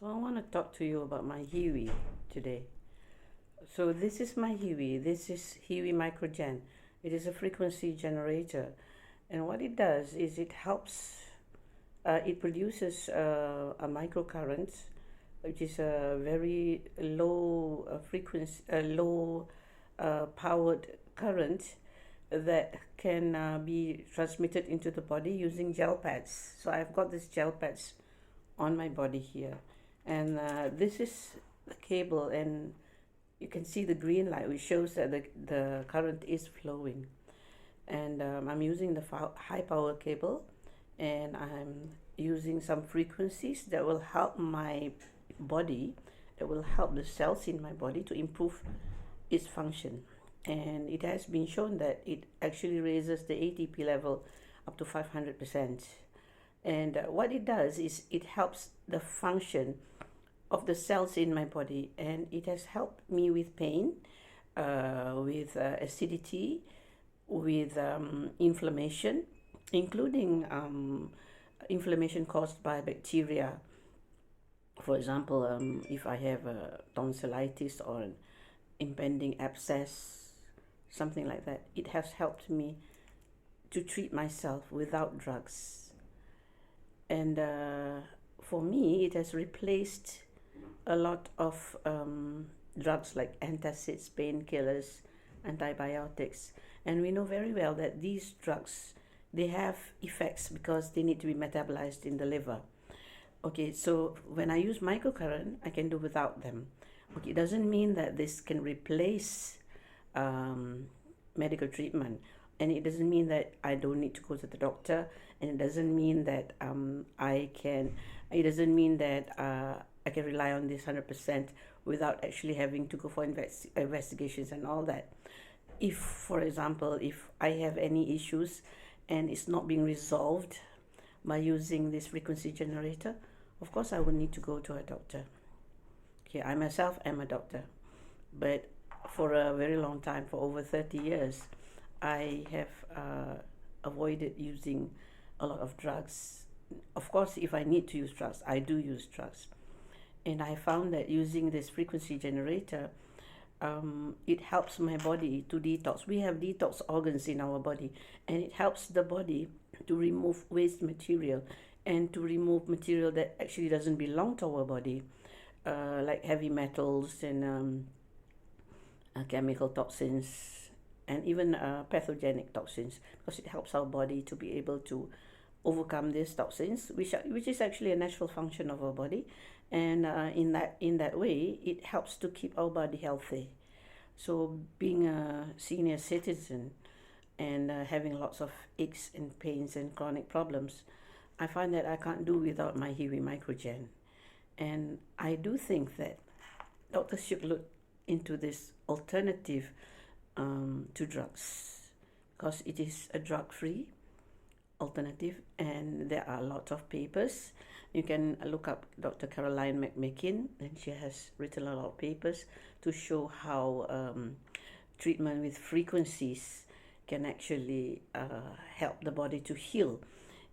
So I want to talk to you about my HeaWea today. So this is my HeaWea. This is HeaWea MicroGen. It is a frequency generator, and what it does is it helps. It produces a microcurrent, which is a very low frequency, low powered current that can be transmitted into the body using gel pads. So I've got these gel pads on my body here, and this is the cable, and you can see the green light which shows that the current is flowing. And I'm using the high power cable, and I'm using some frequencies that will help my body, that will help the cells in my body to improve its function. And it has been shown that it actually raises the ATP level up to 500%. And what it does is it helps the function of the cells in my body, and it has helped me with pain, with acidity, with inflammation, including inflammation caused by bacteria. For example, if I have tonsillitis or an impending abscess, something like that, it has helped me to treat myself without drugs. And for me, it has replaced a lot of drugs like antacids, painkillers, antibiotics. And we know very well that these drugs, they have effects because they need to be metabolized in the liver. Okay, so when I use microcurrent, I can do without them. Okay, it doesn't mean that this can replace medical treatment, and it doesn't mean that I don't need to go to the doctor, and it doesn't mean that it doesn't mean that I can rely on this 100% without actually having to go for investigations and all that. If, for example, if I have any issues and it's not being resolved by using this frequency generator, of course I would need to go to a doctor. Okay, I myself am a doctor, but for a very long time, for over 30 years, I have avoided using a lot of drugs. Of course, if I need to use drugs, I do use drugs. And I found that using this frequency generator, it helps my body to detox. We have detox organs in our body, and it helps the body to remove waste material and to remove material that actually doesn't belong to our body, like heavy metals and chemical toxins, and even pathogenic toxins, because it helps our body to be able to overcome these toxins, which is actually a natural function of our body, and in that way, it helps to keep our body healthy. So, being a senior citizen and having lots of aches and pains and chronic problems, I find that I can't do without my HeaWea MicroGen, and I do think that doctors should look into this alternative to drugs, because it is a drug-free alternative, and there are a lot of papers. You can look up Dr. Caroline McMakin, and she has written a lot of papers to show how treatment with frequencies can actually help the body to heal.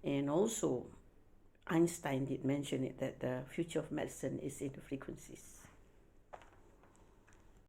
And also, Einstein did mention it, that the future of medicine is in the frequencies.